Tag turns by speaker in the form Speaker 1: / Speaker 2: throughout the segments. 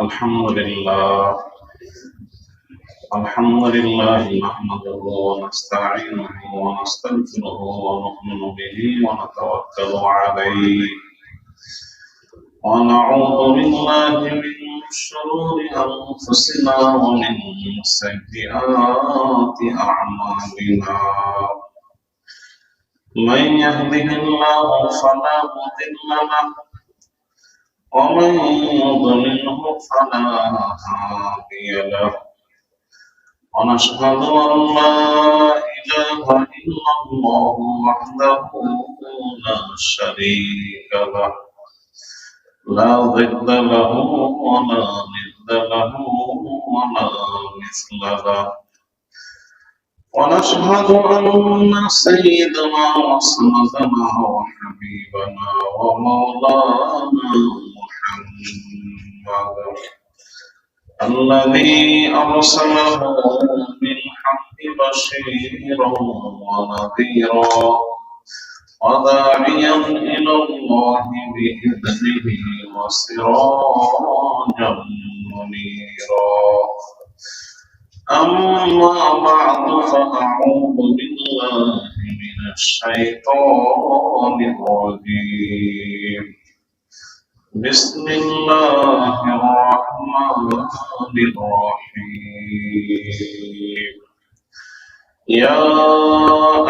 Speaker 1: الحمد لله نحمده ونستعينه ونستغفره ونؤمن به ونتوكل عليه ونعوذ بالله من شرور أنفسنا ومن سيئات أعمالنا. من يهده الله فلا مضل له ومن يضلله فلا هادي له. ونشهد أن لا إله إلا الله وحده لا شريك له لا ضد له ولا ند له ولا مثل له. ونشهد أن سيدنا وسندنا وحبيبنا ومولانا محمد الذي أرسله بالحق بشيرا ونذيرا وداعيا إلى الله بإذنه وسراجا منيرا. أما بعد فأعوذ بالله من الشيطان الرجيم. بسم الله الرحمن الرحيم. يا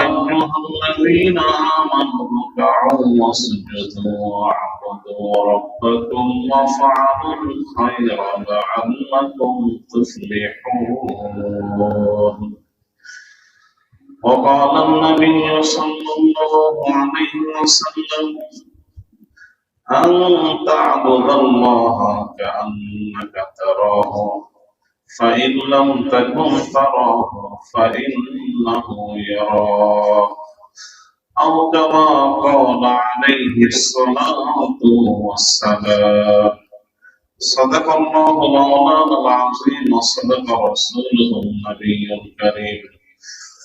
Speaker 1: أيها الذين آمنوا اركعوا واسجدوا واعبدوا ربكم وافعلوا الخير لعلكم تفلحون. وقال النبي صلى الله عليه وسلم أن تعبد الله كأنك تراه فإن لم تكن تراه فإنه يراك أو كما قال عليه الصلاة والسلام. صدق الله مولانا العظيم وصدق رسوله النبي الكريم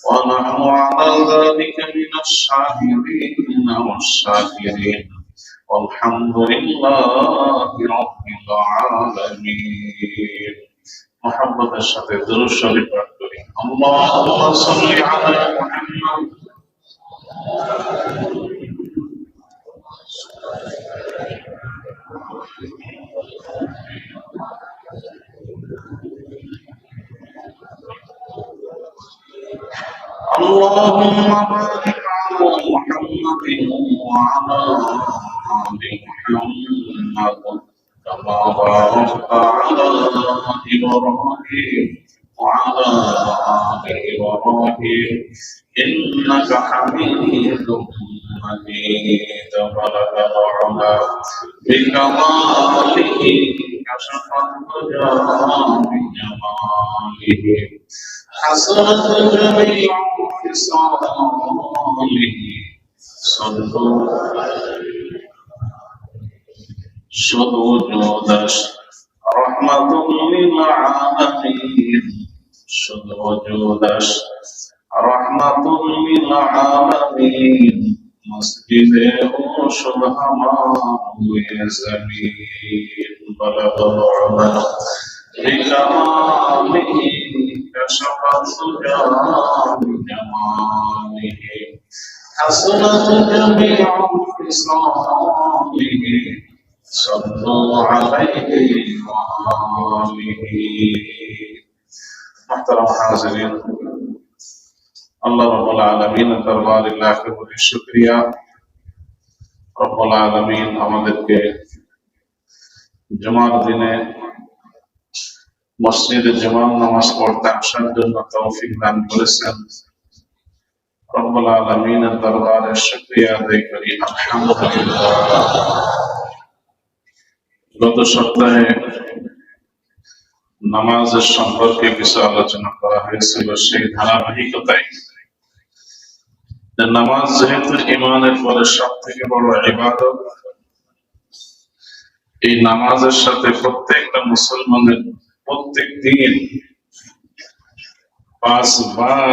Speaker 1: ونحن على ذلك من الشاهدين والشاكرين والحمد لله رب العالمين. محمد الشفيع درود شريف পাঠ করি। اللهم صل على محمد اللهم بارك على محمد وعلى آل محمد كما باركت على إبراهيم وعلى آل إبراهيم إنك حميد مجيد. بلغ العلا بكماله كشف الدجى بجماله حسنت جميع خصاله صلوا سجودش رحمة للعالمين سجودش رحمة للعالمين مسجد شبهمان زمين. بلغ العلا بكماله كشف الدجى بجماله حسنت جميع خصاله صلوا عليه وآله. محترم حاضرین، اللہ رب العالمین دربار লাখ কোটি শুকরিয়া। রব্বুল আলামিন আমাদেরকে জুমার দিনে মসজিদে জুমার নামাজ পড়তে আসার জন্য তৌফিক দান করেছেন। রব্বুল আলামিনের দরবারে শুকরিয়া আদায় করি আলহামদুলিল্লাহ। গত সপ্তাহে নামাজের সম্পর্কে কিছু আলোচনা করা হয়েছিল। সেই ধারাবাহিকতায় নামাজ যেহেতু ঈমানের পরে সব থেকে বড় ইবাদত, এই নামাজের সাথে প্রত্যেকটা মুসলমানের প্রত্যেক দিন 5 বার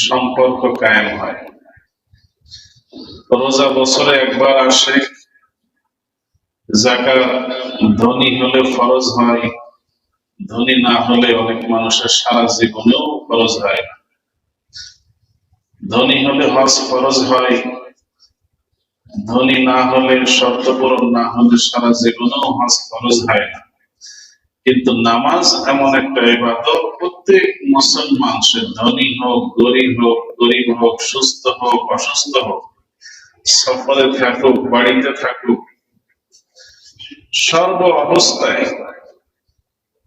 Speaker 1: সম্পর্ক কায়েম হয়। রোজা বছরে একবার আসে, যাকাত ধনী হলে ফরজ হয়, ধনী না হলে অনেক মানুষের সারা জীবনেও ফরজ হয় না। ধনী হলে হজ ফরজ হয়, ধনী না হলে, শর্ত পূরণ না হলে সারা জীবনেও হজ ফরজ হয় না। কিন্তু নামাজ এমন একটা ইবাদত, প্রত্যেক মুসলমান, সে ধনী হোক, গরিব হোক, সুস্থ হোক, অসুস্থ হোক, সফরে থাকুক, বাড়িতে থাকুক, সর্ব অবস্থায়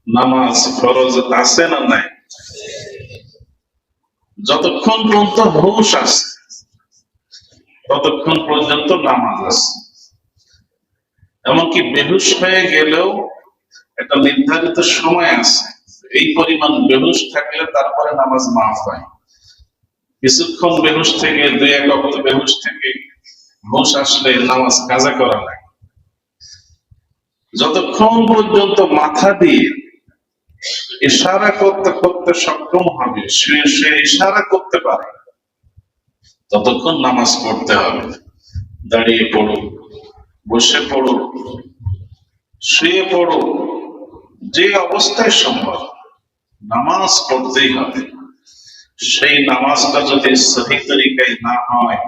Speaker 1: নামাজ ফরজ আছে না নাই? যতক্ষণ পর্যন্ত হুঁশ আছে ততক্ষণ পর্যন্ত নামাজ আছে। এমনকি বেহুশ হয়ে গেলেও একটা নির্ধারিত সময় আছে, এই পরিমাণ বেহুশ থাকলে তারপরে নামাজ মাফ হয়। কিছুক্ষণ বেহুশ থেকে, 2-1 ওয়াক্ত বেহুশ থেকে হুঁশ আসলে নামাজ কাজা করা লাগে। যতক্ষণ পর্যন্ত মাথা দিয়ে ইশারা করতে করতে সক্ষম হবে, সে ইশারা করতে পারে, ততক্ষণ নামাজ পড়তে হবে। দাঁড়িয়ে পড়ো, বসে পড়ো, শুয়ে পড়ো, যে অবস্থায় সম্ভব নামাজ পড়তেই হবে। সেই নামাজটা যদি সহি তরিকায় না হয়,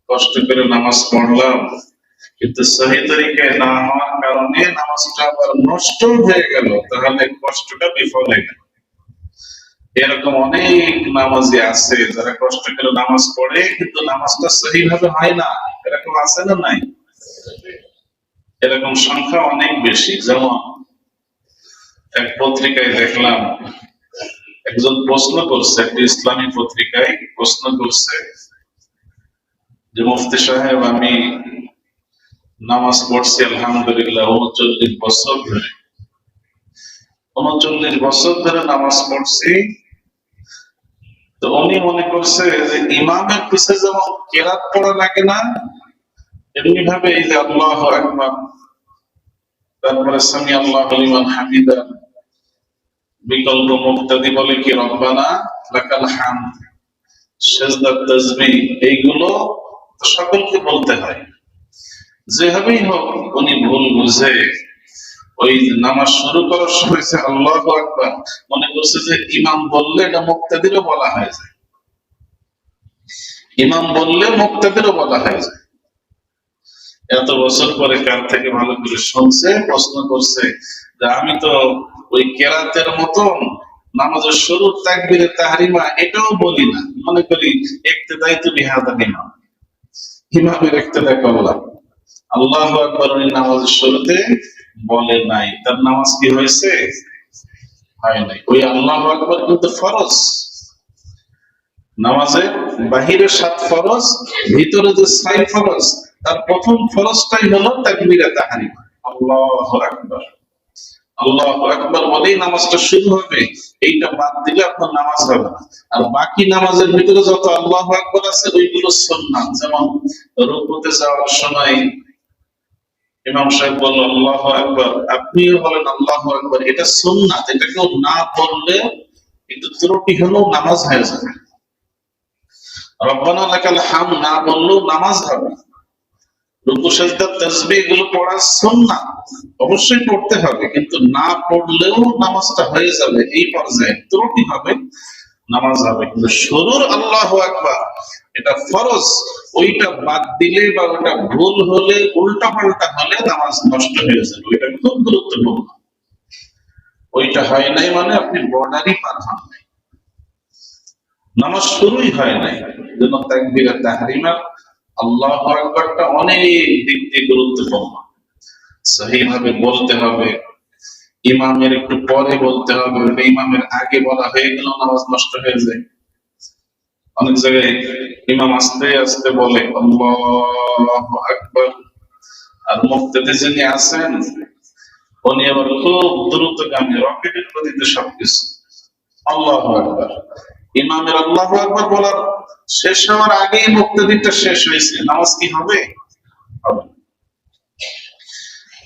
Speaker 1: কষ্ট করে নামাজ পড়লাম কিন্তু সহি তরিকায় না হওয়ার কারণে নামাজটা আবার নষ্ট হয়ে গেল, তাহলে কষ্টটা বিফল হয়ে গেল। এরকম অনেক নামাজি আছে যারা কষ্ট করে নামাজ পড়ে কিন্তু নামাজটা সহি ভাবে হয় না। এরকম আছে না নাই? এরকম সংখ্যা অনেক বেশি। যেমন এক পত্রিকায় দেখলাম, একজন প্রশ্ন করছে, একটা ইসলামী পত্রিকায় প্রশ্ন করছে যে মুফতি সাহেব, আমি নামাজ পড়ছি আলহামদুলিল্লাহ 39 বছর ধরে, 39 বছর ধরে নামাজ পড়ছি। তো উনি মনে করছে যে ইমামের পিছে যেমন কেরাত পড়া লাগে না, এমনি ভাবে এই যে আল্লাহু আকবার, তারপরে সামি আল্লাহু লিমান হামিদা, বিকল্প মুক্তাদি বলে কি রব্বানা লাকাল হামদ, সিজদা, তাসবিহ, এইগুলো সকলকে বলতে হয়। যেভাবেই হোক উনি ভুল বুঝে ওই নামাজ শুরু করার সময় আল্লাহু আকবার মনে করছে যে ইমাম বললে এটা মুক্তাদিরও বলা হয় যায়, ইমাম বললে মুক্তাদিরও বলা হয় যায়। এত বছর পরে কার থেকে ভালো করে শুনছে, প্রশ্ন করছে যে আমি তো ওই কেরাতের মতন নামাজের শুরু তাকবীরে তাহরিমা এটাও বলি না, মনে করি ইক্তেদাই তো বিহাদা ইমাম, ইমামের ইক্তেদা করলাম। আল্লাহু আকবার উনি নামাজের শুরুতে বলে নাই, তার নামাজ কি হয়েছে? হয় নাই। ওই আল্লাহু আকবার কিন্তু ফরজ। নামাজের বাহিরে 7 ফরজ, ভিতরে যে 6 ফরজ, তার প্রথম ফরজটাই হলো তাকবীরে তাহরিমা, আল্লাহু আকবার। আল্লাহু আকবার বলেই নামাজটা শুরু হবে, এইটা বাদ দিলে আপনার নামাজ হবে না। আর বাকি নামাজের ভিতরে যত আল্লাহু আকবার আছে ওইগুলো সুন্নাত। যেমন রুকুতে যাওয়ার সময় ইমাম সাহেব বলল আল্লাহু আকবার, আপনিও বলেন আল্লাহু আকবার, এটা সুন্নাত। এটা কেউ না বললে কিন্তু ত্রুটি হলেও নামাজ হয়ে যাবে। রব্বানা লাকাল হামদ না বললেও নামাজ হবে। রুকু সিজদা তাসবিহ এগুলো পড়া সুন্নাত, অবশ্যই পড়তে হবে, কিন্তু না পড়লেও নামাজটা হয়ে যাবে। এই পর্যায়ে ত্রুটি হবে, নামাজ হবে। কিন্তু শুরুর আল্লাহু আকবার এটা ফরজ, ওইটা বাদ দিলে বা ওটা ভুল হলে, উল্টা পাল্টা হলে নামাজ নষ্ট হয়ে যাবে। ওইটা খুব গুরুত্বপূর্ণ। ওইটা হয় নাই মানে আপনি বর্ডারই পার হন নাই, নামাজ শুরুই হয় নাই। জন্য তাকবীরে তাহরিমা আল্লাহু আকবারটা অনেক দিক দিয়ে গুরুত্বপূর্ণ। সহি ভাবে বলতে হবে, ইমামের একটু পরে বলতে হবে, ইমামের আগে বলা হয়ে গেল নামাজ নষ্ট হয়ে যায়। অনেক জায়গায় ইমাম আস্তে আস্তে বলে আল্লাহু আকবার, আর মুক্তাদি যিনি আছেন উনি আবার খুব দ্রুতগামী, রকেটের গতিতে সবকিছু আল্লাহু আকবার। ইমামের আল্লাহু আকবার বলার শেষ হওয়ার আগেই মুক্তাদিটা শেষ হয়েছে, নামাজ কি হবে? হবে।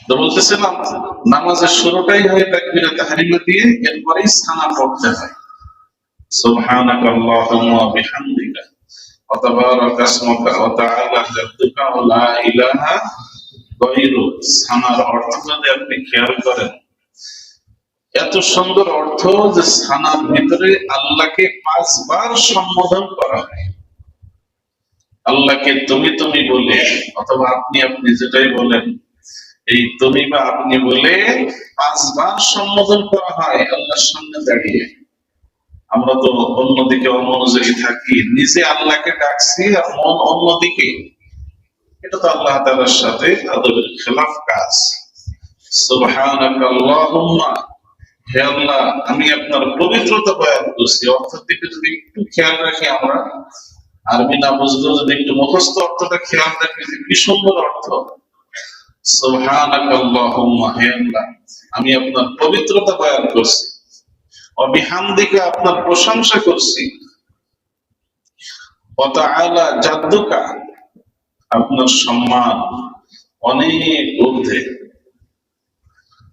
Speaker 1: তো বলতেছিলাম নামাজের শুরুটাই হয় তাকবীরে তাহরিমা দিয়ে, এরপরেই সানা পড়তে হয়। সুবহানাকা আল্লাহুম্মা ওয়া বিহামদিকা ওয়া তাবারাকা ইসমুকা ওয়া তাআলা জাদ্দুকা ওয়া লা ইলাহা গায়রু, সানার অর্থ যদি আপনি খেয়াল করেন, এত সুন্দর অর্থ যে সানার ভিতরে আল্লাহকে 5 বার সম্বোধন করা হয়। আল্লাহকে তুমি তুমি বলে অথবা আপনি আপনি যেটাই বলেন, এই তুমি বা আপনি বলে 5 বার সম্বোধন করা হয় আল্লাহর সামনে দাঁড়িয়ে। আমরা তো অন্যদিকে অমনোযোগী থাকি, নিজে আল্লাহকে ডাকছি আর মন অন্যদিকে। এটা তো আল্লাহ তাআলার সাথে আদবের খেলাফ কাজ। সুবহানাকা আল্লাহুম্মা, হে আল্লাহ আমি আপনার পবিত্রতা বয়ান করছি। অর্থের দিকে যদি একটু খেয়াল রাখি, আমরা আরবি না বুঝলেও যদি একটু মুখস্থ অর্থটা খেয়াল রাখি, যে কি সুন্দর অর্থ। সুবহানাকা আল্লাহুম্মা, হে আল্লাহ আমি আপনার পবিত্রতা বয়ান করছি, ওয়া বিহামদিকা আপনার প্রশংসা করছি, ওয়া তাআলা জাদ্দুকা আপনার সম্মান অনেক ঊর্ধ্বে,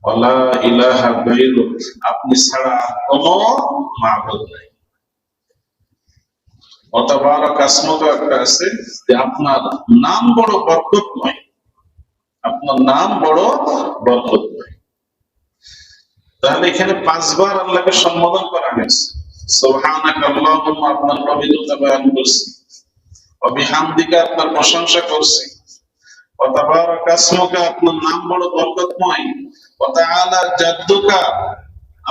Speaker 1: ওয়ালা ইলাহা গায়রুক আপনি ছাড়া কোনো মাবুদ নাই। ওয়া তাবারাকা ইসমুকা একটা আছে যে আপনার নাম বড় বরকতময়, আপনার নাম বড় বরকতময়। তাহলে এখানে 5 বার আল্লাহকে সম্বোধন করা হয়েছে। সুবহানাকা আল্লাহুম্মা আপনার পবিত্রতা বয়ান করছি, ওয়া বিহামদিকা আপনার প্রশংসা করছি, ওয়া তাবারাকা ইসমুকা আপনার নাম বড় বরকতময়, ওয়া তাআলা জাদ্দুকা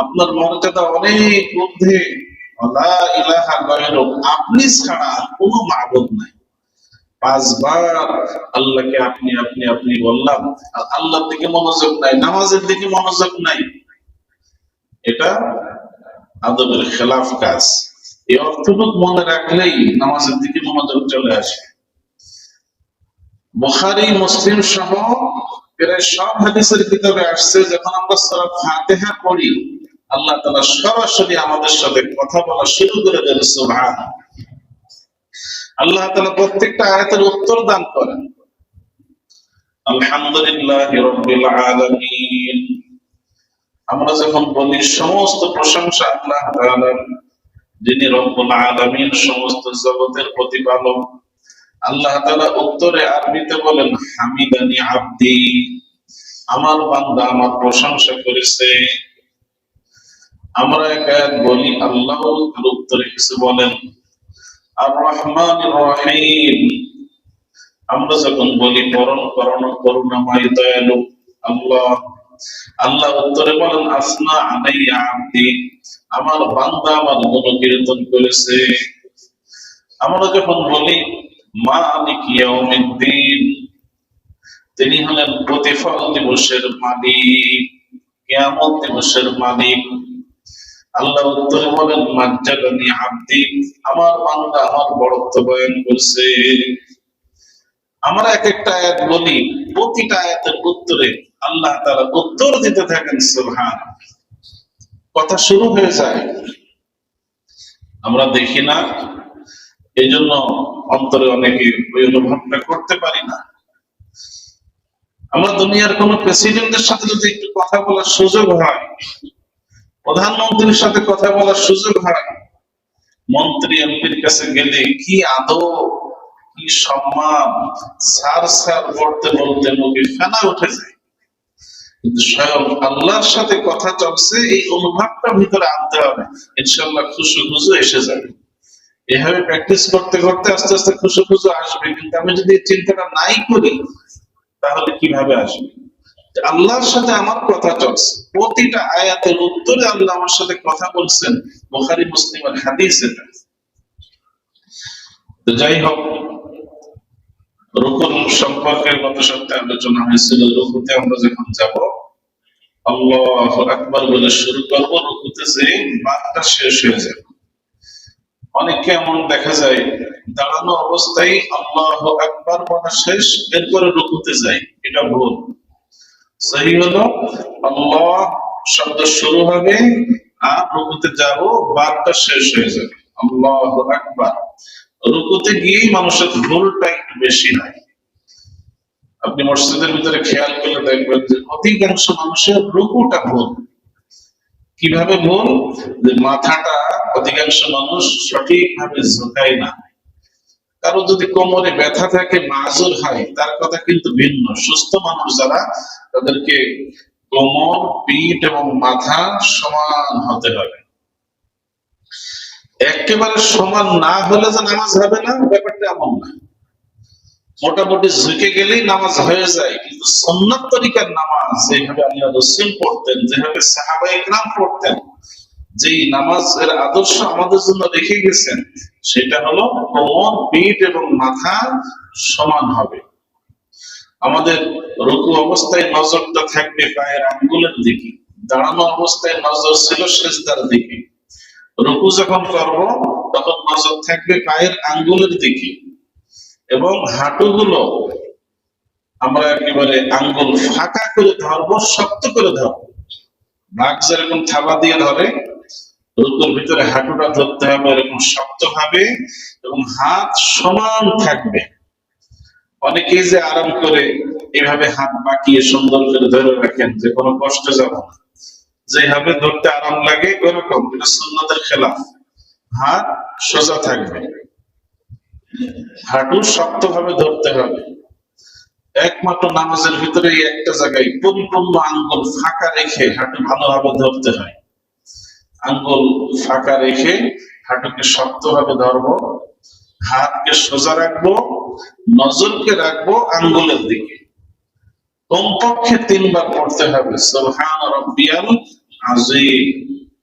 Speaker 1: আপনার মর্যাদা অনেক ঊর্ধ্বে, ওয়ালা ইলাহা গায়রুক আপনি ছাড়া কোনো মাবুদ নাই। 5 বার আল্লাহকে আপনি আপনি আপনি বললাম, আর আল্লাহর দিকে মনোযোগ নাই, নামাজের দিকে মনোযোগ নাই। এটা আদবের খেলাফ কাজ। এই অর্থটুকু মনে রাখলেই নামাজের দিকে মনোযোগ চলে আসে। বুখারী মুসলিম সহ প্রায় সব হাদিসের কিতাবে আসছে, যখন আমরা সূরা ফাতিহা পড়ি আল্লাহ তাআলা সরাসরি আমাদের সাথে কথা বলা শুরু করে দেন। সুবহানাল্লাহ। আল্লাহ তাআলা প্রত্যেকটা আয়াতের উত্তর দান করেন। আলহামদুলিল্লাহি রাব্বিল আলামিন, আমরা যখন বলি সমস্ত প্রশংসা আল্লাহ তাআলার, যিনি রব্বুল আলামিন সমস্ত জগতের প্রতিপালক, আল্লাহ তাআলা উত্তরে আরবিতে বলেন হামিদানি আব্দি, আমার বান্দা আমার প্রশংসা করেছে। আমরা এক আয়াত বলি, আল্লাহ তার উত্তরে কিছু বলেন আর রহমানির রহিম। আমরা যখন বলি পরম করুণাময় দয়ালু আল্লাহ, আল্লাহ উত্তরে বলেন আসনা আলাইয়া আব্দি, আমার বান্দা আমার গুণকীর্তন করেছে। আমরা যখন বলি মালিক ইয়াউমিদ্দিন, তিনি হলেন প্রতিফল দিবসের মালিক, কিয়ামত দিবসের মালিক, আল্লাহ উত্তরে বলেন মাজ্জাদানি আব্দি, আমার বান্দা আমার বড়ত্ব বয়ান করছে। আমরা এক একটা আয়াত বলি, প্রতিটা আয়াতের উত্তরে আল্লাহ তাআলা উত্তর দিতে থাকেন। সুবহানাল্লাহ। কথা শুরু হয়ে যায়, আমরা দেখি না, এই জন্য অন্তরে অনেকে ওই অনুভবটা করতে পারি না। আমরা দুনিয়ার কোন প্রেসিডেন্টের সাথে যদি একটু কথা বলার সুযোগ হয়, প্রধানমন্ত্রীর সাথে কথা বলার সুযোগ হয়, মন্ত্রী এমপির কাছে গেলে কি আদব, কি সম্মান, স্যার স্যার বলতে বলতে মুখে ফেনা উঠে যায়। কিন্তু স্বয়ং আল্লাহর সাথে কথা চলছে, এই অনুভবটা ভিতরে আনতে হবে, ইনশাআল্লাহ খুশু খুশু এসে যাবে। এভাবে প্র্যাকটিস করতে করতে আস্তে আস্তে খুশু খুশু আসবে। কিন্তু আমি যদি এই চিন্তাটা নাই করি, তাহলে কিভাবে আসবে? আল্লাহর সাথে আমার কথা চলছে, প্রতিটা আয়াতের উত্তরে আল্লাহ আমার সাথে কথা বলছেন। বুখারী মুসলিমের হাদিস এটা। তো যাই হোক, রুকুর সম্পর্কে গত সপ্তাহে আলোচনা হয়েছিল। রুকুতে আমরা যখন যাব, আল্লাহু আকবার বলে শুরু করব, রুকুতে যে বাঁকটা শেষ হয়ে যাবে। অনেকে এমন দেখা যায় দাঁড়ানো অবস্থায় আল্লাহু আকবার বলা শেষ, এরপরে রুকুতে যায়। এটা ভুল। সহি হলো আল্লাহ শব্দ শুরু হবে আর রুকুতে যাব, বারটা শেষ হয়ে যাবে আল্লাহু আকবার। রুকুতে গিয়েই মানুষের ভুলটা একটু বেশি হয়। আপনি মসজিদের ভিতরে খেয়াল করলে দেখবেন যে অধিকাংশ মানুষের রুকুটা ভুল। কিভাবে ভুল? যে মাথাটা অধিকাংশ মানুষ সঠিকভাবে ঝুঁকায় না, কারো যদি কোমরে ব্যথা থাকে মাজুর হয়, তার কথা কিন্তু ভিন্ন। সুস্থ মানুষ যারা, তাদেরকে কোমর, পিঠ এবং মাথা সমান হতে হবে। একেবারে সমান না হলে যে নামাজ হবে না, ব্যাপারটা এমন না। মোটামুটি ঝুঁকে গেলেই নামাজ হয়ে যায়, কিন্তু সুন্নাত তরিকার নামাজ যেভাবে আল্লাহ রাসূল পড়তেন, যেভাবে সাহাবায়ে কেরাম পড়তেন, যেই নামাজের আদর্শ আমাদের জন্য রেখে গেছেন, সেটা হলো কোমর, পিঠ এবং মাথা সমান হবে। আমাদের রুকু অবস্থায় নজরটা থাকবে পায়ের আঙ্গুলের দিকে, দাঁড়ানো অবস্থায় নজর ছিল সিজদার দিকে। রুকু যখন করব তখন নজর থাকবে পায়ের আঙ্গুলের দিকে, এবং হাঁটুগুলো আমরা একেবারে আঙ্গুল ফাঁকা করে ধরবো, শক্ত করে ধরবো। বাঘ যেরকম থাবা দিয়ে ধরে, রুকুর ভিতরে হাঁটুটা ধরতে হবে এরকম শক্ত ভাবে, এবং হাত সমান থাকবে। অনেকেই যে আরাম করে এভাবে হাত বাঁকিয়ে সুন্দর করে ধরে রাখেন যে কোনো কষ্ট যাব না, যেভাবে ধরতে আরাম লাগে ওরকম, এটা সুন্নাতের খেলাফ। হাত সোজা থাকবে, হাঁটু শক্ত ভাবে ধরতে হবে। একমাত্র নামাজের ভিতরে একটা জায়গায় পরিপূর্ণ আঙ্গুল ফাঁকা রেখে হাঁটু ভালোভাবে ধরতে হয়। আঙ্গুল ফাঁকা রেখে হাঁটুকে শক্তভাবে ধরবো, হাতকে সোজা রাখবো, নজরকে রাখবো আঙ্গুলের দিকে। কমপক্ষে 3 বার পড়তে হবে সুবহান রাব্বিয়াল আযীম।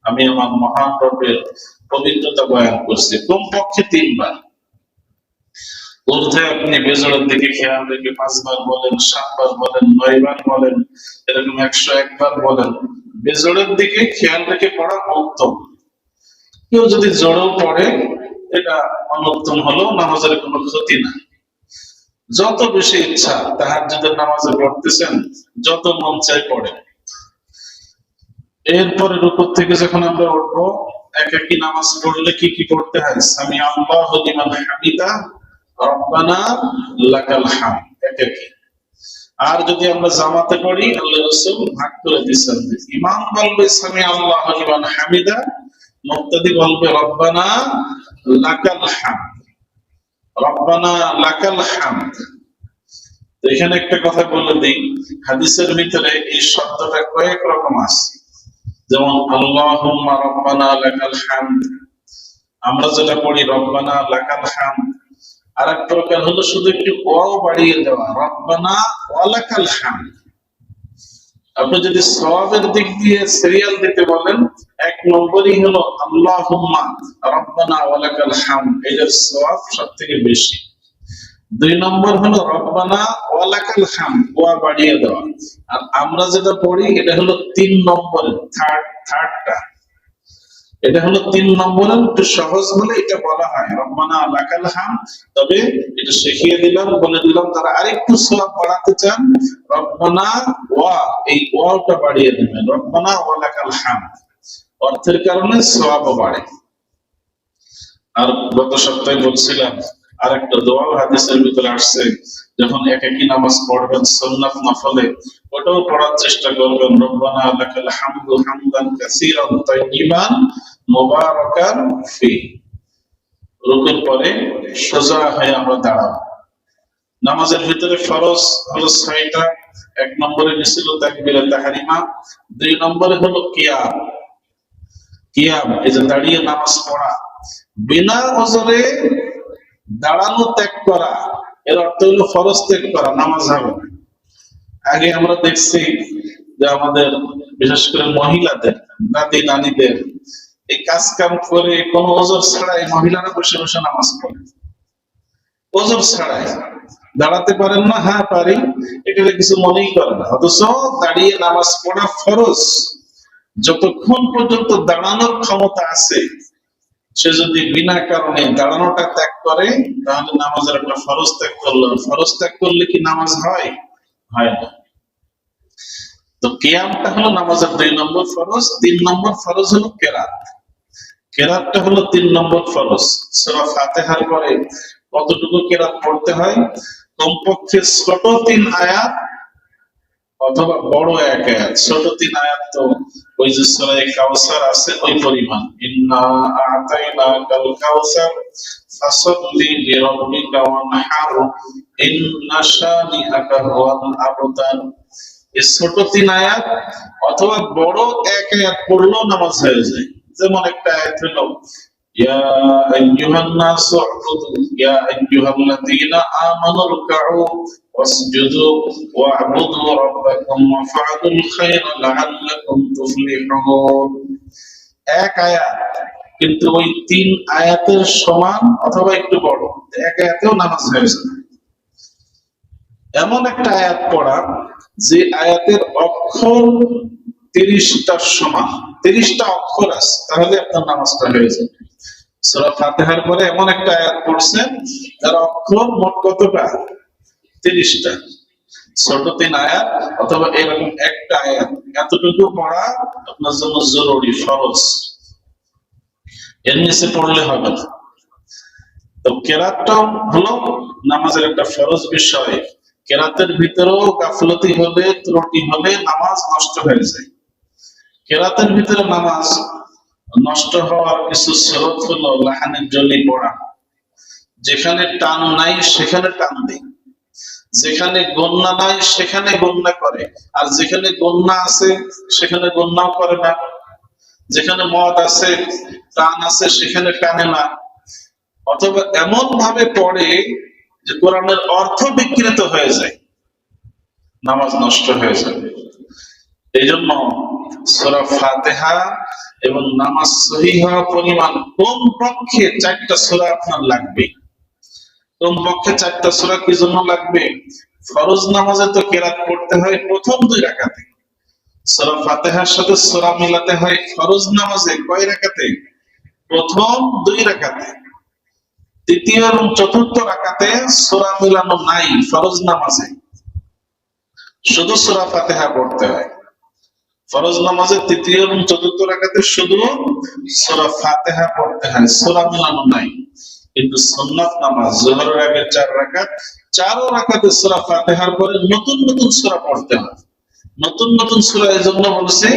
Speaker 1: আমি আমার মহান রবের পবিত্রতা বয়ান করছি, কমপক্ষে 3 বার। ঊর্ধ্বে আপনি বেজড়ের দিকে খেয়াল রেখে 5 বার বলেন, 7 বার বলেন, 9 বার বলেন, এরকম 101 বার বলেন। বেজড়ের দিকে খেয়াল রেখে পড়া উত্তম। কেউ যদি জোরেও পড়ে, এটা অনুত্তম হলেও নামাজের কোনো ক্ষতি নাই। যত বেশি ইচ্ছা তাহাজ্জুদের নামাজে পড়তেছেন, যত মন চাই পড়ে। এরপরে রুকু থেকে যখন আমরা উঠবো, একাকী নামাজ পড়লে কি কি পড়তে হয়? সামি আল্লাহু লিমান হামিদা, রব্বানা লাকাল হামদ, একাকী। আর যদি আমরা জামাতে পড়ি, আল্লাহ রাসূল ভাগ করে দিয়েছেন, ইমাম বলবে সামি আল্লাহু লিমান হামিদা, মুক্তাদি বলবে রব্বানা লাকাল হামদ, রব্বানা লাকাল হামদ। তো এখানে একটা কথা বলে দিই, হাদিসের ভিতরে এই শব্দটা কয়েক রকম আছে। যেমন আল্লাহুম্মা রব্বানা লাকাল হামদ, আমরা যেটা পড়ি রব্বানা লাকাল হামদ। আর এক প্রকার হলো শুধু একটু ওয়াও বাড়িয়ে দেওয়া, রব্বানা ওয়া লাকাল হামদ। আপনি যদি সওয়াবের দিক দিয়ে সিরিয়াল দিতে বলেন, 1 নম্বরই হলো আল্লাহুম্মা রব্বানা ওয়া লাকাল হামদ, এটার সওয়াব সবথেকে বেশি। 2 নম্বর হলো রব্বানা ওয়া লাকাল হামদ, ওয়া বাড়িয়ে দেওয়া। আর আমরা যেটা পড়ি এটা হলো 3 নম্বরের, থার্ডটা। এটা হলো 3 নম্বরের, একটু সহজ বলে এটা বলা হয় রব্বানা লাকাল হামদ। তবে এটা শিখিয়ে দিলাম, বলে দিলাম, তারা আরেকটু সওয়াব বাড়াতে চান, রব্বানা ওয়া, এই ওয়াটা বাড়িয়ে দিবেন, রব্বানা ওয়া লাকাল হামদ। অর্থের কারণে সওয়াবও বাড়ে। আর গত সপ্তাহে বলছিলাম আরেকটা দোয়া হাদিসের ভিতরে আসছে, যখন একাকী নামাজ পড়বেন সুন্নাত নফলে, ওটাও পড়ার চেষ্টা করবেন, রব্বানা লাকাল হামদু হামদান কাসীরান তাইয়িবান মুবারাকান ফি। রুকুর পরে সোজা হয়ে আমরা দাঁড়াবো। নামাজের ভিতরে ফরজ হলো 6টা। 1 নম্বরে ছিল তাকবীরে তাহরিমা, 2 নম্বরে হলো কিয়াম। কিয়াম এই যে দাঁড়িয়ে নামাজ পড়া, বিনা ওজরে দাঁড়ানো ত্যাগ করা, এর অর্থ হলো ফরজ ত্যাগ করা, নামাজ হবে না। আগে আমরা দেখছি যে আমাদের বিশেষ করে মহিলাদের, দাদি নানীদের, এই কাজ কাম করে কোনো ওজর ছাড়াই মহিলারা বসে বসে নামাজ পড়ে, ওজর ছাড়াই। দাঁড়াতে পারেন না? হ্যাঁ পারি, এখানে কিছু মনেই করে না। অথচ দাঁড়িয়ে নামাজ পড়া ফরজ। যতক্ষণ পর্যন্ত দাঁড়ানোর ক্ষমতা আছে, সে যদি বিনা কারণে দাঁড়ানোটা ত্যাগ করে, তাহলে নামাজের একটা ফরজ ত্যাগ করলো। ফরজ ত্যাগ করলে কি নামাজ হয়? হয় না। তো কিয়ামটা হলো নামাজের 2 নম্বর ফরজ। 3 নম্বর ফরজ হলো কেরাত। কেরাতটা হলো 3 নম্বর ফরজ। সূরা ফাতিহার পরে কতটুকু কেরাত পড়তে হয়? কমপক্ষে ছোট 3 আয়াত অথবা বড় 1 আয়াত। ছোট 3 আয়াত তো ওই যে সূরা কাউসার আছে ওই পরিমাণ, ইন্না আ'তাইনাকাল কাউসার ফাসাল্লি লিরাব্বিকা ওয়ানহার ইন্না শানিআকা হুয়াল আবতার। এই ছোট 3 আয়াত অথবা বড় 1 আয়াত পড়লেও নামাজ হয়ে যায়। যেমন একটা আয়াত হলো ইয়া আইয়ুহান নাসু উবুদু ইয়া আইয়ুহাল্লাযীনা আমানু রুকউ ওয়াসজুদু ওয়া'বুদু রাব্বাকুম ওয়াফআলুল খায়রা লাআল্লাকুম তুফলিহুন। এক আয়াত, কিন্তু ওই 3 আয়াতের সমান অথবা একটু বড়, 1 আয়াতেও নামাজ হয়ে যায়। এমন একটা আয়াত পড়া যে আয়াতের অক্ষর 30টার সমান, 30টা অক্ষর আছে, তাহলে আপনার নামাজটা হয়ে যাবে। সূরা ফাতিহার পরে এমন একটা আয়াত পড়ছেন যার অক্ষর মোট কতটা? 30টা। ছোট 3 আয়াত অথবা এরকম একটা আয়াত, এতটুকু পড়া আপনার জন্য জরুরি, ফরজ। এর নিচে পড়লে হবে না। তো কেরাতটাও হলো নামাজের একটা ফরজ বিষয়। কেরাতের ভিতরেও গাফলতি হলে, ত্রুটি হলে নামাজ নষ্ট হয়ে যায়। কেরাতের ভিতরে নামাজ নষ্ট হওয়ার কিছু স্রোত হলো লাহানের জলি পড়া। যেখানে টান নাই সেখানে টান দেয়, যেখানে গন্না নাই সেখানে গন্না করে, আর যেখানে গন্না আছে সেখানে গন্নাও করে না। যেখানে মদ আছে, টান আছে, সেখানে টানে না। অথবা এমন ভাবে পড়ে যে কোরআনের অর্থ বিকৃত হয়ে যায়, নামাজ নষ্ট হয়ে যাবে। এই জন্য সূরা ফাতিহা এবং নামাজ সহিহ হওয়া পরিমাণ কমপক্ষে 4টা সূরা আপনার লাগবে। কমপক্ষে 4টা সূরা কি জন্য লাগবে? ফরজ নামাজে তো কেরাত পড়তে হয় প্রথম 2 রাকাতে। সূরা ফাতিহার সাথে সূরা মিলাতে হয় ফরজ নামাজে কয় রাকাতে? প্রথম 2 রাকাতে। তৃতীয় এবং চতুর্থ রাকাতে সূরা মিলানো নাই ফরজ নামাজে, শুধু সূরা ফাতিহা পড়তে হয়। ফরজ নামাজে তৃতীয় এবং চতুর্থ রাকাতে শুধু সূরা ফাতিহা পড়তে হয়, সূরা মিলানো নাই। কিন্তু সুন্নাত নামাজ যোহরের আগে 4 রাকাত, 4 রাকাতে সূরা ফাতিহার পরে নতুন নতুন সূরা পড়তে হয়। নতুন নতুন সূরা এজন্য বলছে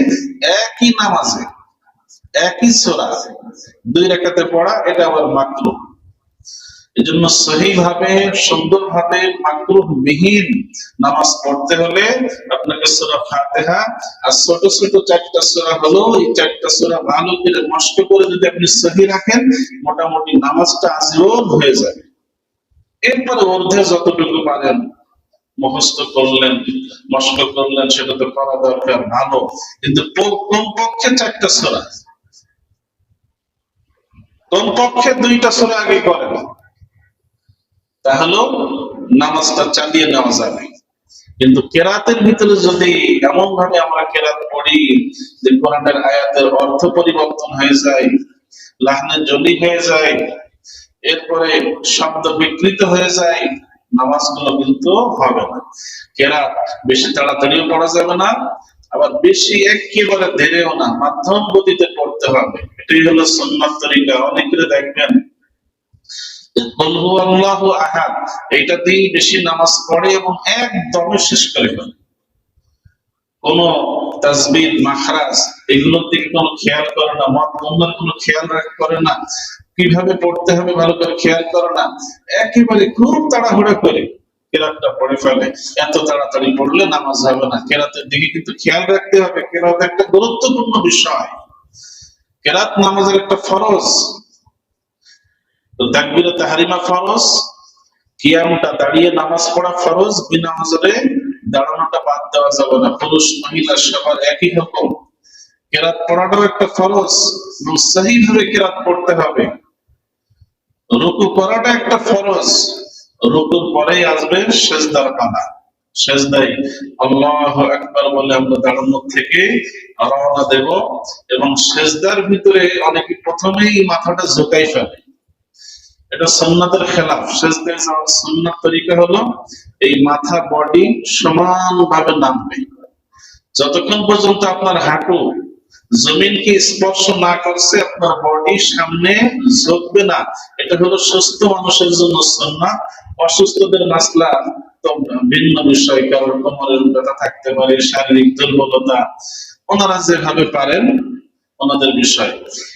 Speaker 1: একই নামাজে একই সূরা 2 রাকাতে পড়া, এটা আবার মাকরুহ। এজন্য সহিভাবে, সুন্দরভাবে, মাকরুহ বিহীন নামাজ পড়তে হলে আপনাকে সূরা ফাতিহা আর ছোট ছোট 4টা সূরা হলো, এই 4টা সূরা ভালো করে মস্ত করে যদি আপনি সহি রাখেন, মোটামুটি নামাজটা আজীবন হয়ে যাবে। এরপরে অর্ধে যতটুকু পারেন মুখস্থ করলেন, মস্ত করলেন, সেটা তো করা দরকার, ভালো। কিন্তু কমপক্ষে 4টা সূরা, কমপক্ষে 2টা সূরা আগে করেন, তাহলে নামাজটা চালিয়ে নেওয়া যাবে। কিন্তু কেরাতের ভিতরে যদি এমন ভাবে আমরা কেরাত পড়ি যে কোরআনের আয়াতের অর্থ পরিবর্তন হয়ে যায়, লাহনে জলি হয়ে যায়, এরপরে শব্দ বিকৃত হয়ে যায়, নামাজগুলো কিন্তু হবে না। কেরাত বেশি তাড়াতাড়িও পড়া যাবে না, আবার বেশি একেবারে ধীরেও না, মাধ্যম গতিতে পড়তে হবে। এটাই হলো সুন্নাত তরিকা। অনেকে দেখবেন কুল হুয়াল্লাহু আহাদ এটা দিয়ে বেশি নামাজ পড়ে এবং একদমই শেষ করে ফেলে। কোন তাসবিহ, মাখরাজ এগুলোর দিকে কোনো খেয়াল করে না, মত কোনো খেয়াল করে না, কিভাবে পড়তে হবে ভালো করে খেয়াল করে না, একেবারে খুব তাড়াহুড়া করে কেরাতটা পড়ে ফেলে। এত তাড়াতাড়ি পড়লে নামাজ হবে না। কেরাতের দিকে কিন্তু খেয়াল রাখতে হবে। কেরাত একটা গুরুত্বপূর্ণ বিষয়। কেরাত নামাজের একটা ফরজ। তাকবীরে তাহরিমা ফরজ, কিয়ামটা দাঁড়িয়ে নামাজ পড়া ফরজ, বিনা ওযরে দাঁড়ানোটা বাদ দেওয়া যাবে না। পুরুষ মহিলা সবার একই হুকুম। কেরাত পড়াটাও একটা ফরজ এবং সহিভাবে কেরাত পড়তে হবে। রুকু করাটা একটা ফরজ, রুকুর পরেই আসবে সিজদার পালা। সিজদায় আল্লাহু আকবার বলে আমরা দাঁড়ানো থেকে রওনা দেব এবং সিজদার ভিতরে অনেকে প্রথমেই মাথাটা ঝুঁকাই ফেলে, এটা সুন্নাতের খেলাফ। সিজদায় যাওয়ার সুন্নাত তরিকা হলো এই মাথা বডি সমানভাবে নামবে। যতক্ষণ পর্যন্ত আপনার হাঁটু জমিনকে স্পর্শ না করছে, আপনার বডি সামনে ঝুঁকবে না। এটা হলো সুস্থ মানুষের জন্য সুন্নাত। অসুস্থদের মাসলা তো ভিন্ন বিষয়, কারণ কোমরের ব্যথা থাকতে পারে, শারীরিক দুর্বলতা, ওনারা যেভাবে পারেন ওনাদের বিষয়।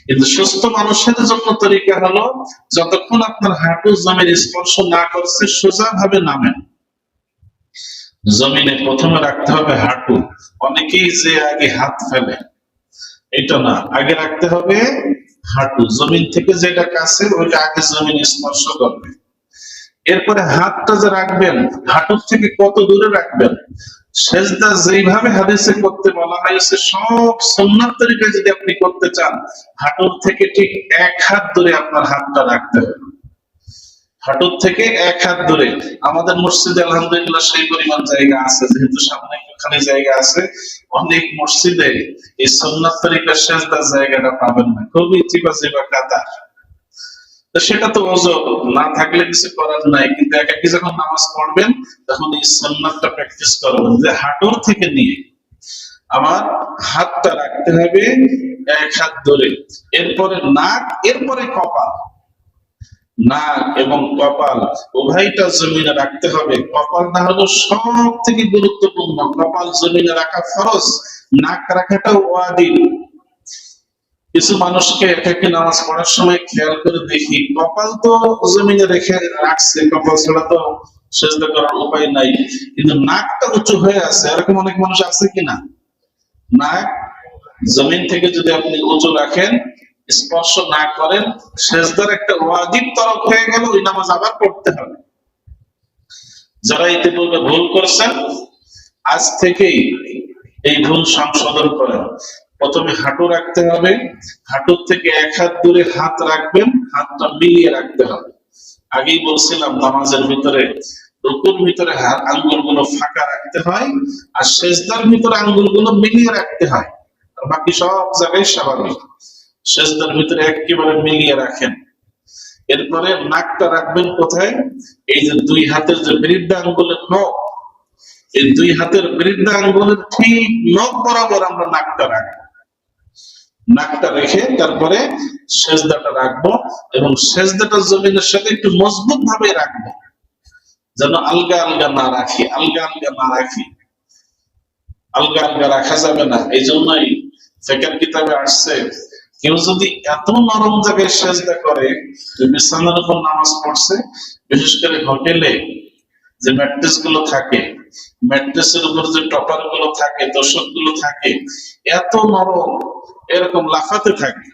Speaker 1: কিন্তু সুস্থ মানুষের জন্য তরিকা হলো যতক্ষণ আপনার হাঁটু জমির স্পর্শ না করছে সোজা ভাবে নামেন। জমিনে প্রথমে রাখতে হবে হাঁটু। অনেকেই যে আগে হাত ফেলে, এটা না, আগে রাখতে হবে হাঁটু। জমিন থেকে যেটা কাছে ওইটা আগে জমিন স্পর্শ করবে। এরপরে হাতটা যে রাখবেন হাঁটুর থেকে কত দূরে রাখবেন, সেজদা যেইভাবে হাদিসে করতে বলা হয়েছে সব সুন্নাত তরিকায় যদি আপনি করতে চান, হাঁটুর থেকে ঠিক 1 হাত দূরে আপনার হাতটা রাখতে হবে। হাঁটুর থেকে 1 হাত দূরে। আমাদের মসজিদে আলহামদুলিল্লাহ সেই পরিমাণ জায়গা আছে, যেহেতু সামনে একটুখানি জায়গা আছে। অনেক মসজিদে এই সুন্নাত তরিকার সেজদার জায়গাটা পাবেন না, খুবই চিপা চিপা কাদা। সেটা তো ওযর না থাকলে কিছু করার নাই, কিন্তু একাকি যখন নামাজ পড়বেন তখন এই সুন্নাতটা প্র্যাকটিস করবেন যে হাঁটুর থেকে নিয়ে আমার হাতটা রাখতে হবে 1 হাত দূরে। এরপরে নাক, এরপরে কপাল। নাক এবং কপাল উভয়টা জমিনে রাখতে হবে। কপালটা হলো সব থেকে গুরুত্বপূর্ণ। কপাল জমিনে রাখা ফরজ, নাক রাখাটাও ওয়াজিব। কিছু মানুষকে একাকি নামাজ পড়ার সময় খেয়াল করে দেখি কপাল তো জমিনে রেখে রাখছে, কপাল ছাড়া তো সেজদা করার উপায় নাই, কিন্তু নাকটা উঁচু হয়ে আছে। এরকম অনেক মানুষ আছে কিনা? নাক জমিন থেকে যদি আপনি উঁচু রাখেন, স্পর্শ না করেন, সেজদার একটা ওয়াজিব তরফ হয়ে গেল, ওই নামাজ আবার পড়তে হবে। যারা ইতিপূর্বে ভুল করছেন আজ থেকেই এই ভুল সংশোধন করেন। প্রথমে হাঁটু রাখতে হবে, হাঁটুর থেকে 1 হাত দূরে হাত রাখবেন, হাতটা মিলিয়ে রাখতে হবে। আগেই বলছিলাম নামাজের ভিতরে রুকুর ভিতরে আঙ্গুলগুলো ফাঁকা রাখতে হয়, আর সেজদার ভিতরে আঙ্গুলগুলো মিলিয়ে রাখতে হয়, আর বাকি সব জায়গায় স্বাভাবিক। সেজদার ভিতরে একেবারে মিলিয়ে রাখেন। এরপরে নাকটা রাখবেন কোথায়? এই যে 2 হাতের যে বৃদ্ধা আঙ্গুলের নখ, এই 2 হাতের বৃদ্ধা আঙ্গুলের ঠিক নখ বরাবর আমরা নাকটা রাখবো। নাকটা রেখে তারপরে সেজদাটা রাখবো, এবং সেজদাটা জমিনের সাথে একটু মজবুত ভাবে রাখবো, যেন আলগা আলগা না রাখি। আলগা আলগা রাখা যাবে না। এই জন্যই ফিকহের কিতাবে আসছে, কেউ যদি এত নরম জায়গায় সেজদা করে, বিছানার উপর নামাজ পড়ছে, বিশেষ করে হোটেলে যে ম্যাট্রেস গুলো থাকে, ম্যাট্রেসের উপর যে টপার গুলো থাকে, তোষক গুলো থাকে, এত নরম, এরকম লাফাতে থাকে।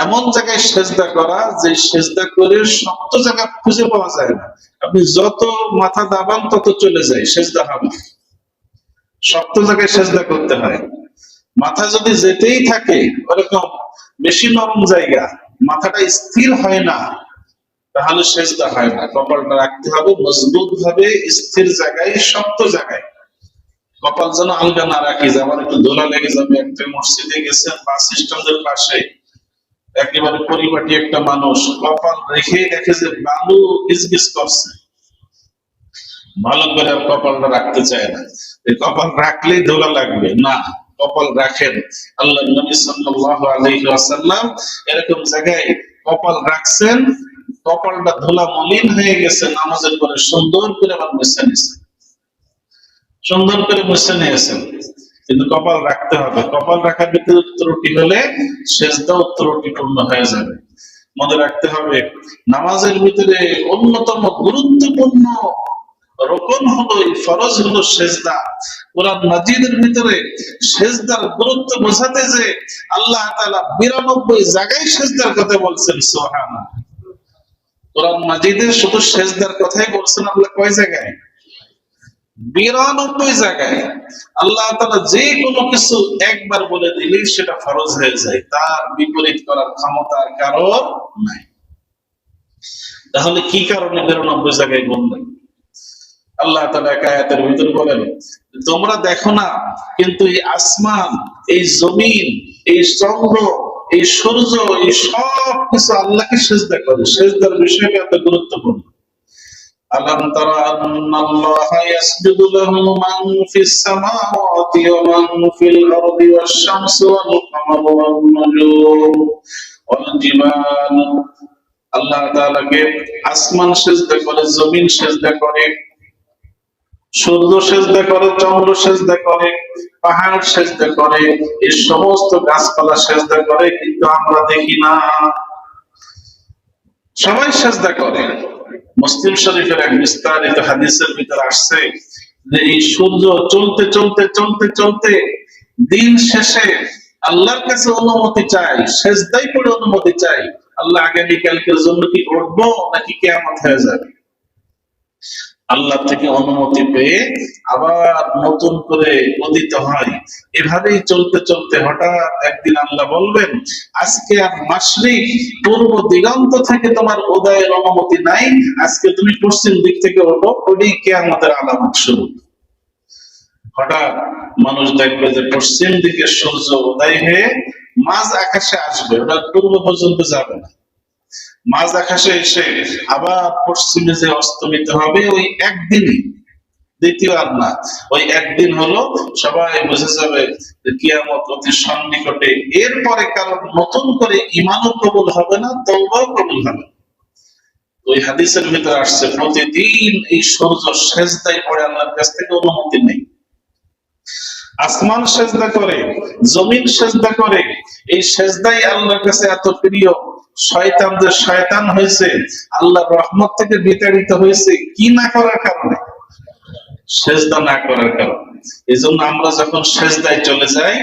Speaker 1: এমন জায়গায় সেজদা করা যে সেজদা করে শক্ত জায়গা খুঁজে পাওয়া যায় না। আপনি যত মাথা দাবান তত চলে যায়, সেজদা হবে। শক্ত জায়গায় সেজদা করতে হয়। মাথা যদি যেতেই থাকে ওরকম বেশি নরম জায়গা, মাথাটা স্থির হয় না, তাহলে সেজদা হয় না। কপালটা রাখতে হবে মজবুত ভাবে, স্থির জায়গায়, শক্ত জায়গায়। কপাল যেন আলগা না রাখি যে আমার একটু ধোলা লেগে যাবে। একটা মসজিদে গেছেন, বাস স্ট্যান্ডের পাশে একেবারে পরিপাটি একটা মানুষ, কপাল রেখে দেখে যে বালু গিজগিজ করছে, ভালো করে আর কপালটা রাখতে চায় না। কপাল রাখলেই ধোলা লাগবে না, কপাল রাখেন। আল্লাহ নবী সাল্লাল্লাহু আলাইহি ওয়াসাল্লাম এরকম জায়গায় কপাল রাখছেন, কপালটা ধুলা মলিন হয়ে গেছে, নামাজের পরে সুন্দর করে আবার মুছে নিয়েছেন, সুন্দর করে মুছে নিয়েছেন। কিন্তু কপাল রাখতে হবে। কপাল রাখার ভিতরে ত্রুটি হলে সেজদাও ত্রুটিপূর্ণ হয়ে যাবে। মনে রাখতে হবে নামাজের ভিতরে অন্যতম গুরুত্বপূর্ণ রকম হলো, ফরজ হলো সেজদা। কোরআন মাজিদের ভিতরে সেজদার গুরুত্ব বোঝাতে যে আল্লাহ তাআলা 92 জায়গায় সেজদার কথা বলছেন। সুবহানাল্লাহ। কোরআন মাজিদে শুধু সেজদার কথাই বলছেন আল্লাহ কয় জায়গায়? 92 জায়গায়। আল্লাহ তাআলা যে কোনো কিছু একবার বলে দিলেই সেটা ফরজ হয়ে যায়, তার বিপরীত করার ক্ষমতা আর কারো নাই। তাহলে কি কারণে 92 জায়গায় বললেন? আল্লাহ তাআলা এক আয়াতের ভিতর বলেন, তোমরা দেখো না, কিন্তু এই আসমান, এই জমিন, এই চন্দ্র, এই সূর্য, এই সব কিছু আল্লাহকে সিজদা করে। সিজদার বিষয়টা এত গুরুত্বপূর্ণ। আলাম তারা আন্নাল্লাহা ইয়াসজুদু লাহু মান ফিস সামাওয়াতি ওয়া মান ফিল আরদি ওয়াশ শামসু ওয়াল কামারু ওয়ান নুজুম ওয়াল জিবাল। আল্লাহ তাআলাকে আসমান সিজদা করে, জমিন সিজদা করে, সূর্য সেজদা করে, চন্দ্র সেজদা করে, পাহাড় সেজদা করে, এই সমস্ত গাছপালা সেজদা করে, কিন্তু আমরা দেখি না। সবাই সেজদা করে। মুসলিম শরীফের এক বিস্তারিত হাদিসের ভিতরে আসছে যে এই সূর্য চলতে চলতে চলতে চলতে দিন শেষে আল্লাহর কাছে অনুমতি চাই, সেজদাই পড়ে অনুমতি চাই, আল্লাহ আগামীকালকের জন্য কি উঠবো নাকি কিয়ামত হয়ে যাবে। আল্লাহ থেকে অনুমতি পেয়ে আবার নতুন করে উদিত হয়। এভাবেই চলতে চলতে হঠাৎ একদিন আল্লাহ বলবেন, আজকে আর মাশরিক পূর্ব দিগন্ত থেকে তোমার উদয়ের অনুমতি নাই, আজকে তুমি পশ্চিম দিক থেকে ওঠো, ওই কিয়ামতের আলামত শুরু। হঠাৎ মানুষ দেখবে যে পশ্চিম দিকে সূর্য উদয় হয়ে মাঝ আকাশে আসবে, ওটা পূর্ব পর্যন্ত যাবে না, মাঝ আকাশে এসে আবার পশ্চিমে যে অস্তমিত হবে ওই একদিনই, দ্বিতীয় আর না, ওই একদিন হলো সবাই বুঝে যাবে যে কিয়ামত অতি সন্নিকটে। এরপরে কারণ নতুন করে ইমানও কবুল হবে না, তওবাও কবুল হবে না। ওই হাদিসের ভিতরে আসছে প্রতিদিন এই সূর্য সেজদায় পড়ে, আল্লাহর কাছ থেকে অনুমতি নেই। আসমান সেজদা করে, জমিন সেজদা করে, এই সেজদাই আল্লাহর কাছে এত প্রিয়। শয়তান যে শয়তান হয়েছে, আল্লাহর রহমত থেকে বিতাড়িত হয়েছে কি না করার কারণে? সেজদা না করার কারণে। এই জন্য আমরা যখন সেজদায় চলে যাই,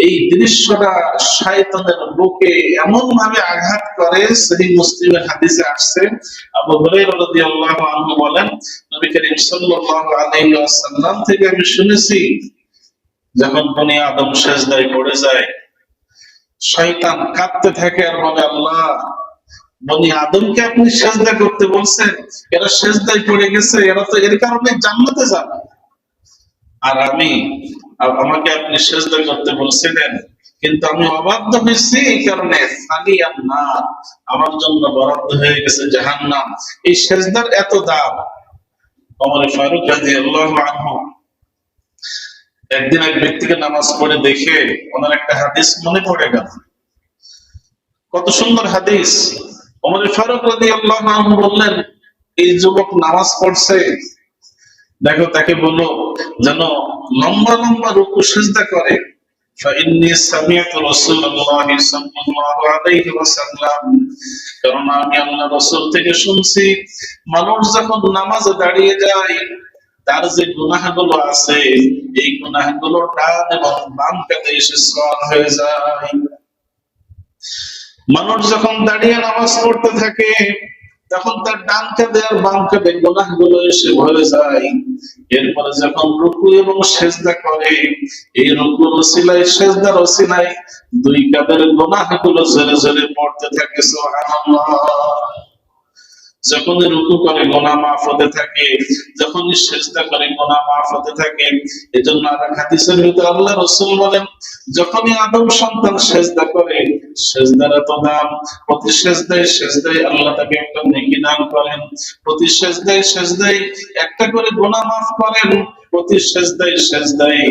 Speaker 1: এই দৃশ্যটা শয়তানের বুকে এমন ভাবে আঘাত করে। সহিহ মুসলিমের হাদিসে আসছে, আবু হুরায়রা রাদিয়াল্লাহু আনহু বলেন, নবী করিম সাল্লাল্লাহু আলাইহি ওয়াসাল্লাম থেকে আমি শুনেছি, যখন বনি আদম সেজদায় পড়ে যায়, শয়তান কাঁদতে থাকে আর বলে, আল্লাহ, বনি আদমকে আপনি সেজদা করতে বলছেন, এরা সেজদায় পড়ে গেছে, এরা তো এর কারণে জান্নাতে যাবে, আর আমাকে আপনি সেজদা করতে বলছিলেন, কিন্তু আমি অবাধ্য হয়েছি, এই কারণে আমার জন্য বরাদ্দ হয়ে গেছে জাহান্নাম। এই সেজদার এত দাম। ওমর ফারুক রাদিয়াল্লাহু আনহু একদিন এক ব্যক্তিকে নামাজ পড়ে দেখে ওনার একটা হাদিস মনে পড়ে গেল। কত সুন্দর হাদিস! ওমর ফারুক রাদিয়াল্লাহু আনহু বললেন, এই যুবক নামাজ পড়ছে, দেখো তাকে বলো যেন লম্বা লম্বা রুকু সিজদা করে। فإني سمعت رسول الله صلى الله عليه وسلم, কারণ আমি আল্লাহ রাসূল থেকে শুনছি, মানুষ যখন নামাজে দাঁড়িয়ে যায়, তার যে গুনাহগুলো আছে, এই গুনাহগুলো ডান এবং বাম কাঁধে এসে সওয়াল হয়ে যায়। মানুষ যখন দাঁড়িয়ে নামাজ পড়তে থাকে, তখন তার ডান কাঁধে আর বাম কাঁধে গুনাহগুলো এসে ভরে যায়। এরপরে যখন রুকু এবং সেজদা করে, এই রুকুর ওসিলায় সেজদার ওসিলায় দুই কাঁধের গুনাহগুলো ঝরে ঝরে পড়তে থাকে। সুবহানাল্লাহ। যখন রুকু করে গুনাহ মাফ হতে থাকে, যখন সেজদা করে গুনাহ মাফ হতে থাকে। এজন্য আর হাদিসের ভিতরে আল্লাহ রাসূল বলেন, যখনই আদম সন্তান সেজদা করে, সেজদার এত দাম, প্রতি সেজদায় সেজদায় আল্লাহ তাকে একটা নেকি দান করেন, প্রতি সেজদায় সেজদায় একটা করে গুনাহ মাফ করেন, প্রতি সেজদায় সেজদায়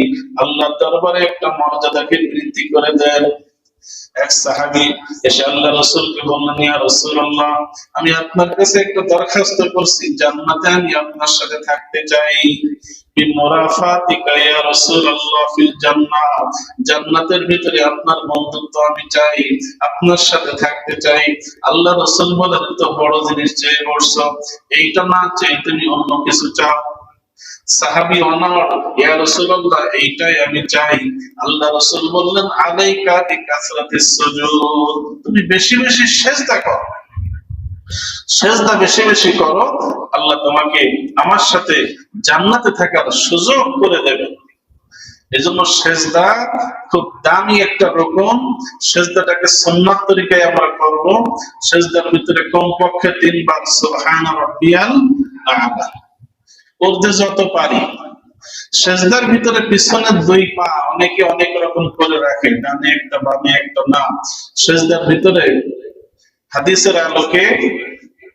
Speaker 1: আল্লাহর দরবারে একটা মর্যাদাকে বৃদ্ধি করে দেন। এক সাহাবী এসে আল্লাহ রাসূলকে বললেন, ইয়া রাসূলুল্লাহ, আমি আপনার কাছে একটা দরখাস্ত করছি, জান্নাতে আমি আপনার সাথে থাকতে চাই। বিমুরাফাতিকা ইয়া রাসূলুল্লাহ ফিল জান্নাহ, জান্নাতের ভিতরে আপনার বন্ধুত্ব আমি চাই, আপনার সাথে থাকতে চাই। আল্লাহ রাসূল বলেন, তো বড় জিনিস চেয়ে বসছো, এইটা না চাই তুমি অন্য কিছু চাও। সাহাবী অনড়, ইয়া রাসূলুল্লাহ, এইটাই আমি চাই। আল্লাহ রাসূল বললেন, আলাইকা বিকাসরাতিস সুজুদ, তুমি বেশি বেশি সিজদা করো, সিজদা বেশি বেশি করো, আল্লাহ তোমাকে আমার সাথে জান্নাতে থাকার সুযোগ করে দেবে। এজন্য সিজদা খুব দামি একটা রকম। সিজদাটাকে সুন্নাত তরিকায় আমরা করব। সিজদার ভিতরে কমপক্ষে 3 বার সুবহান রাব্বিয়াল আ'লা পড়তে যত পারি। সেজদার ভিতরে পিছনের 2 পা অনেকে অনেক রকম করে রাখে, ডানে একটা বামে একটা, না, সেজদার ভিতরে হাদিসের আলোকে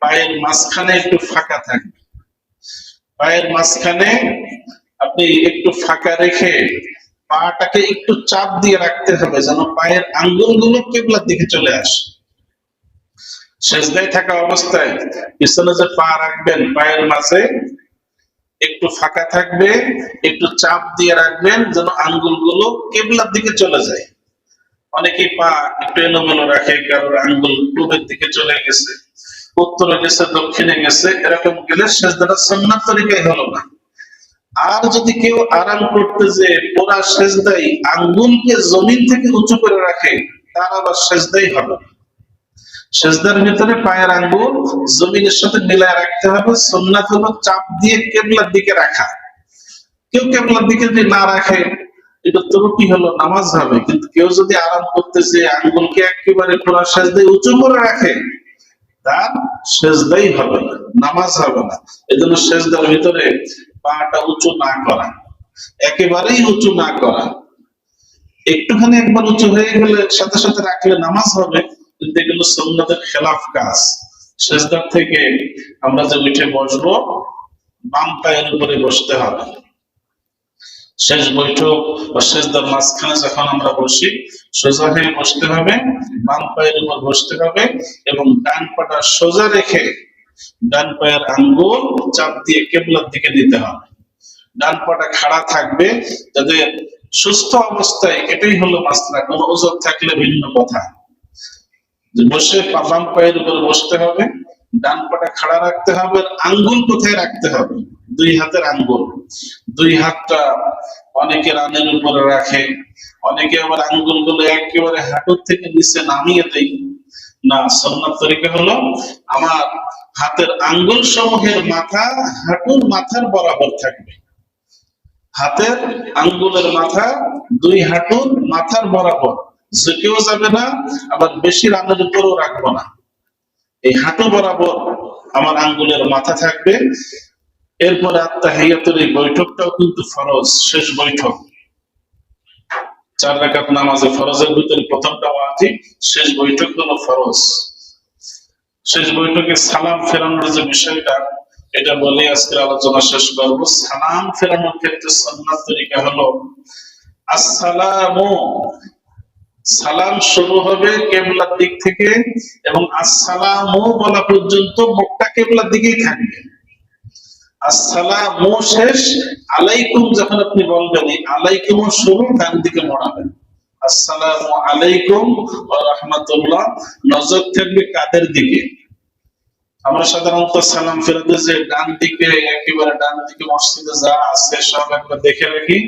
Speaker 1: পায়ের মাঝখানে একটু ফাঁকা থাকে, পায়ের মাঝখানে আপনি একটু ফাঁকা রেখে পাটাকে একটু চাপ দিয়ে রাখতে হবে, যেন পায়ের আঙ্গুলগুলো কিবলার দিকে চলে আসে। সেজদায় থাকা অবস্থায় পিছনে যে পা রাখবেন, পায়ের মাঝে একটু ফাঁকা থাকবে, একটু চাপ দিয়ে রাখবেন যেন আঙ্গুলগুলো কেবলার দিকে চলে যায়। অনেকে পা একটু এলোমেলো রাখে, কারোর আঙ্গুল পূবের দিকে চলে গেছে, উত্তরে গেছে, দক্ষিণে গেছে, এরকম গেলে সেজদাটা সুন্নাত তরিকায় হলো না। আর যদি কেউ আরাম করতে যে পুরা সেজদাই আঙ্গুলকে জমিন থেকে উঁচু করে রাখে, তার আবার সেজদাই হবে না। সেজদার ভিতরে পায়ের আঙ্গুল জমিনের সাথে মিলায় রাখতে হবে। সুন্নাত হলো চাপ দিয়ে কেবলার দিকে রাখা। কেউ কেবলার দিকে যদি না রাখে, এটা ত্রুটি হলো, নামাজ হবে। কিন্তু কেউ যদি আরাম করতেছে আঙ্গুলকে একেবারে পুরা সেজদায় উঁচু করে রাখে, তার সেজদাই হবে না, নামাজ হবে না। এজন্য সেজদার ভিতরে পাটা উঁচু না করা, একেবারেই উঁচু না করা। একটুখানি একবার উঁচু হয়ে গেলে সাথে সাথে রাখলে নামাজ হবে, কিন্তু এগুলো সুন্নাতের খেলাফ কাজ। সেজদার থেকে আমরা যে উঠে বসবো, বাম পায়ের উপরে বসতে হবে। শেষ বৈঠক বা সেজদার মাঝখানে যখন আমরা বসি, সোজা হয়ে বসতে হবে, বাম পায়ের উপর বসতে হবে এবং ডান পাটা সোজা রেখে ডান পায়ের আঙ্গুল চাপ দিয়ে কেবলার দিকে দিতে হবে। ডান পাটা খাড়া থাকবে। যাদের সুস্থ অবস্থায় এটাই হলো মাসলা, কোনো ওজর থাকলে ভিন্ন কথা। বসে বাম পায়ের উপর বসতে হবে, ডান পাটা খাড়া রাখতে হবে। আঙ্গুল কোথায় রাখতে হবে? দুই হাতের আঙ্গুল। দুই হাতটা অনেকে রানের উপরে রাখে, অনেকে আবার আঙ্গুল গুলো একেবারে হাঁটুর থেকে নিচে নামিয়ে দেয়। না, সুন্নাত তরিকা হলো আমার হাতের আঙ্গুল সমূহের মাথা হাঁটুর মাথার বরাবর থাকবে। হাতের আঙ্গুলের মাথা দুই হাঁটুর মাথার বরাবর, ঝুঁকেও যাবে না, আবার বেশি রানের উপরেও রাখবো না। এই হাঁটু বরাবর আমার আঙ্গুলের মাথা থাকবে। এরপরে আত্তাহিয়াতুর এই বৈঠকটাও কিন্তু ফরজ, শেষ বৈঠক। 4 রাকাত নামাজে ফরজের ভিতরে প্রথমটা ওয়াজিব, শেষ বৈঠক হলো ফরজ। শেষ বৈঠকে সালাম ফেরানোর যে বিষয়টা, এটা বলে আজকের আলোচনা শেষ করব। সালাম ফেরানোর ক্ষেত্রে সুন্নাত তরিকা হলো আসসালামু, সালাম শুরু হবে কেবলার দিক থেকে এবং আসসালামু বলা পর্যন্ত মুখটা কেবলার দিকেই থাকবে। আসসালামু শেষ, আলাইকুম যখন আপনি বলবেন, আলাইকুম শুরু, ডান দিকে মোড়াবেন। আসসালামু আলাইকুম ওয়া রাহমাতুল্লাহ, নজর থাকবে কাদের দিকে। আমরা সাধারণত সালাম ফেরাতে যে ডান দিকে, একেবারে ডান দিকে মসজিদে যা আছে সব একবার দেখে রাখি,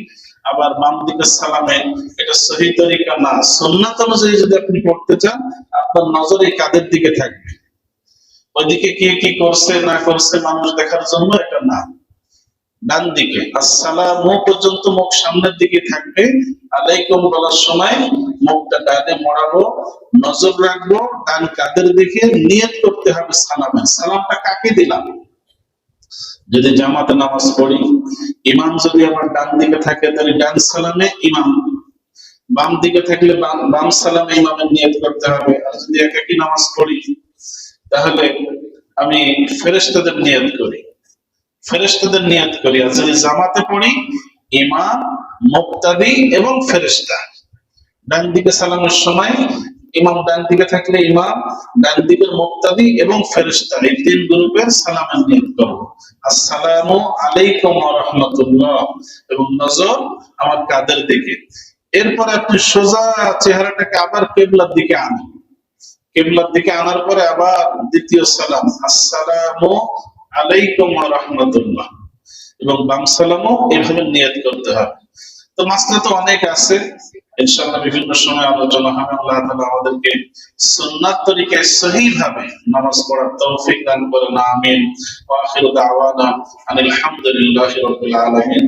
Speaker 1: আবার বাম দিকে সালামে, এটা সহি তরিকা না। সুন্নাত অনুযায়ী যদি আপনি পড়তে চান, আপনার নজর এই কাদের দিকে থাকবে। ওইদিকে কে কি করছে না করছে মানুষ দেখার জন্য এটা না, ডান দিকে। আসসালামু পর্যন্ত মুখ সামনের দিকে থাকবে। আলাইকুম বলার সময় মুখটা ডানে মোড়াবো, নজর রাখবো ডান কাদের দিকে। নিয়ত করতে হবে সালামের। সালামটা কাকে দিলাম? যদি জামাতে নামাজ পড়ি, ইমাম যদি আমার ডান দিকে থাকে তাহলে ডান সালামে ইমাম, বাম দিকে থাকলে বাম সালামে ইমামের নিয়ত করতে হবে। আর যদি একাকী নামাজ পড়ি তাহলে আমি ফেরেশতাদের নিয়ত করি, ফেরেশতাদের নিয়ত করি। আর যদি জামাতে পড়ি, ইমাম, মুক্তাদি এবং ফেরেশতা। ডান দিকে সালামের সময় ইমাম ডান দিকে থাকলে ইমাম, ডান দিকের মুক্তাদি এবং ফেরেশতা, এই 3 গ্রুপের সালামের নিয়ত করব। আসসালামু আলাইকুম ওয়া রাহমাতুল্লাহ, এবং নজর আমার কাদের দিকে। এরপরে আপনি সোজা চেহারাটাকে আবার কিবলার দিকে আনেন। কিবলার দিকে আনার পরে আবার দ্বিতীয় সালাম, আসসালামু আলাইকুম ওয়া রাহমাতুল্লাহ, এবং বাম সালামও এভাবে নিয়ত করতে হবে। তো মাসলা তো অনেক আছে, ইনশাআল্লাহ বিভিন্ন সময় আলোচনা হবে। আল্লাহ তাআলা আমাদেরকে সুন্নাত তরিকায় সহিভাবে নামাজ পড়ার তৌফিক দান করেন, আমিন। ওয়া আখিরু দাওয়ানা আনিল হামদুলিল্লাহি রাব্বিল আলামিন।